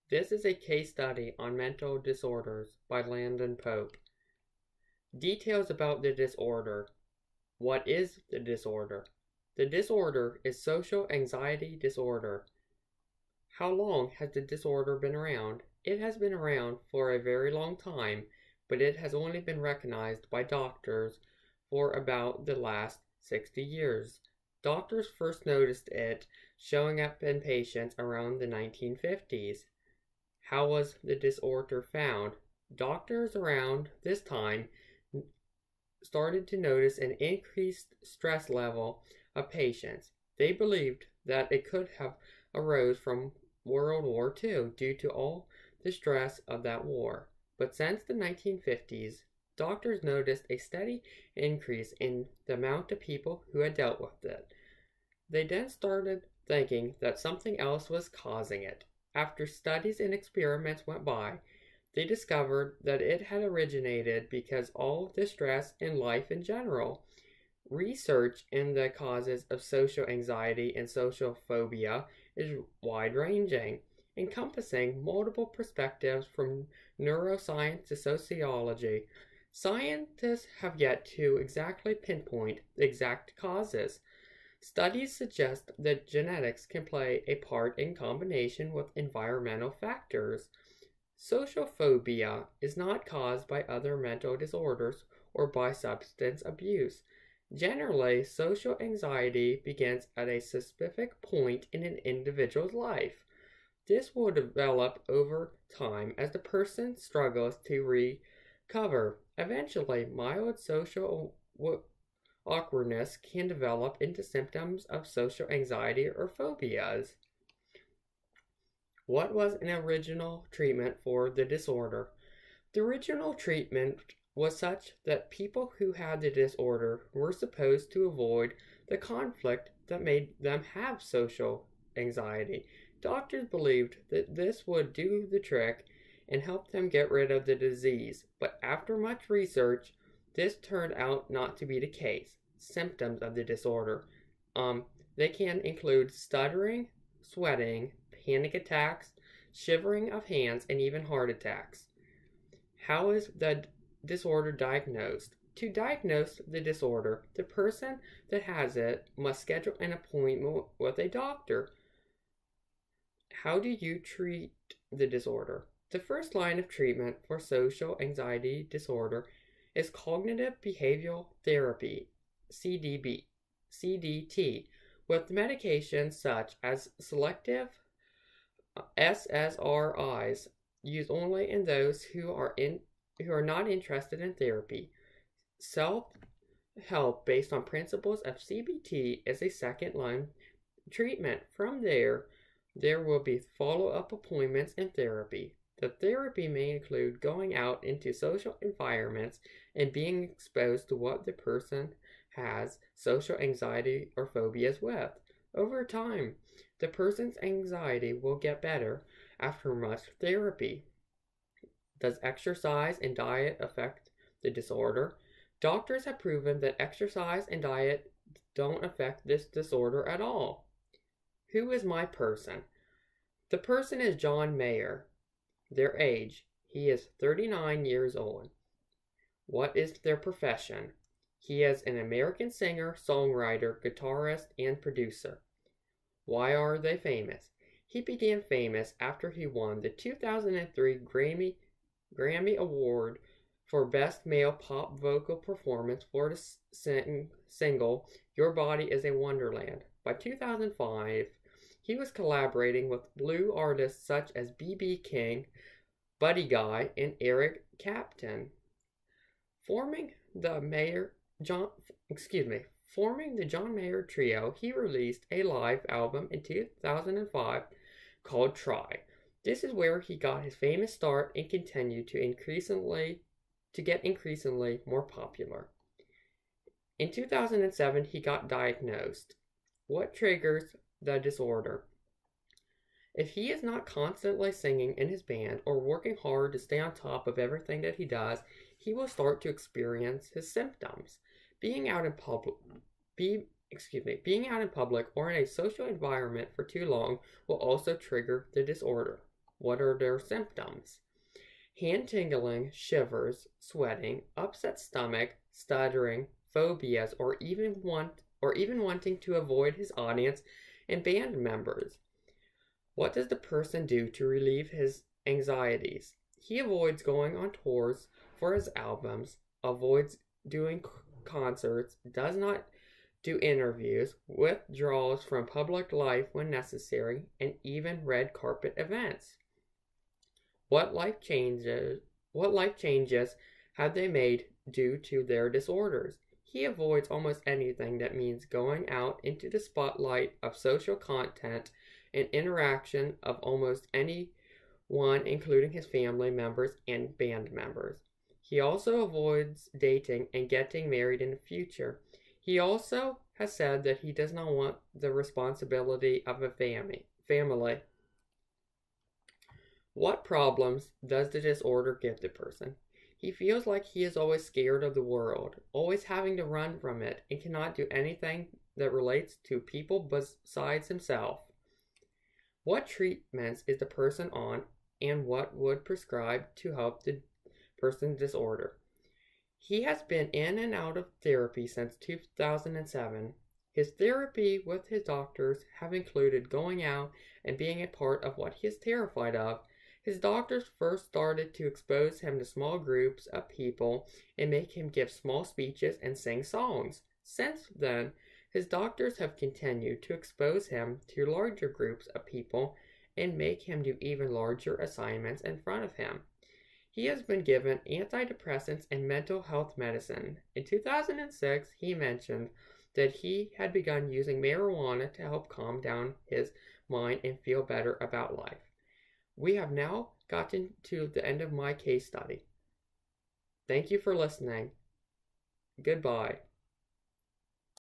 This is a case study on mental disorders by Landen Pope. Details about the disorder. What is the disorder? The disorder is social anxiety disorder. How long has the disorder been around? It has been around for a very long time, but it has only been recognized by doctors for about the last 60 years. Doctors first noticed it showing up in patients around the 1950s. How was the disorder found? Doctors around this time started to notice an increased stress level of patients. They believed that it could have arose from World War II due to all the stress of that war. But since the 1950s, doctors noticed a steady increase in the amount of people who had dealt with it. They then started thinking that something else was causing it. After studies and experiments went by, they discovered that it had originated because all of the stress in life in general. Research in the causes of social anxiety and social phobia is wide-ranging, encompassing multiple perspectives from neuroscience to sociology. Scientists have yet to exactly pinpoint the exact causes. Studies suggest that genetics can play a part in combination with environmental factors. Social phobia is not caused by other mental disorders or by substance abuse. Generally, social anxiety begins at a specific point in an individual's life. This will develop over time as the person struggles to recover. Eventually, mild social awkwardness can develop into symptoms of social anxiety or phobias. What was an original treatment for the disorder? The original treatment was such that people who had the disorder were supposed to avoid the conflict that made them have social anxiety. Doctors believed that this would do the trick and help them get rid of the disease, but after much research, this turned out not to be the case. Symptoms of the disorder. They can include stuttering, sweating, panic attacks, shivering of hands, and even heart attacks. How is the disorder diagnosed? To diagnose the disorder, the person that has it must schedule an appointment with a doctor. How do you treat the disorder? The first line of treatment for social anxiety disorder is cognitive behavioral therapy, CDT, with medications such as selective SSRIs used only in those who are not interested in therapy. Self-help based on principles of CBT is a second-line treatment. From there will be follow-up appointments and therapy. The therapy may include going out into social environments and being exposed to what the person has social anxiety or phobias with. Over time, the person's anxiety will get better after much therapy. Does exercise and diet affect the disorder? Doctors have proven that exercise and diet don't affect this disorder at all. Who is my person? The person is John Mayer. Their age, he is 39 years old. What is their profession? He is an American singer, songwriter, guitarist, and producer. Why are they famous? He became famous after he won the 2003 Grammy Award for Best Male Pop Vocal Performance for the single Your Body is a Wonderland. By 2005, he was collaborating with blue artists such as B.B. King, Buddy Guy, and Eric Clapton. Forming the John Mayer Trio, he released a live album in 2005 called Try. This is where he got his famous start and continued to get increasingly more popular. In 2007, he got diagnosed. What triggers the disorder? If he is not constantly singing in his band or working hard to stay on top of everything that he does, he will start to experience his symptoms. Being out in public or in a social environment for too long will also trigger the disorder. what are their symptoms. Hand tingling, shivers, sweating, upset stomach, stuttering, phobias, or even wanting to avoid his audience and band members. What does the person do to relieve his anxieties? He avoids going on tours for his albums, avoids doing concerts, does not do interviews, withdraws from public life when necessary, and even red carpet events. What life changes have they made due to their disorders? He avoids almost anything that means going out into the spotlight of social content and interaction of almost anyone, including his family members and band members. He also avoids dating and getting married in the future. He also has said that he does not want the responsibility of a family. What problems does the disorder give the person? He feels like he is always scared of the world, always having to run from it, and cannot do anything that relates to people besides himself. What treatments is the person on, and what would prescribe to help the person's disorder? He has been in and out of therapy since 2007. His therapy with his doctors have included going out and being a part of what he is terrified of. His doctors first started to expose him to small groups of people and make him give small speeches and sing songs. Since then, his doctors have continued to expose him to larger groups of people and make him do even larger assignments in front of him. He has been given antidepressants and mental health medicine. In 2006, he mentioned that he had begun using marijuana to help calm down his mind and feel better about life. We have now gotten to the end of my case study. Thank you for listening. Goodbye.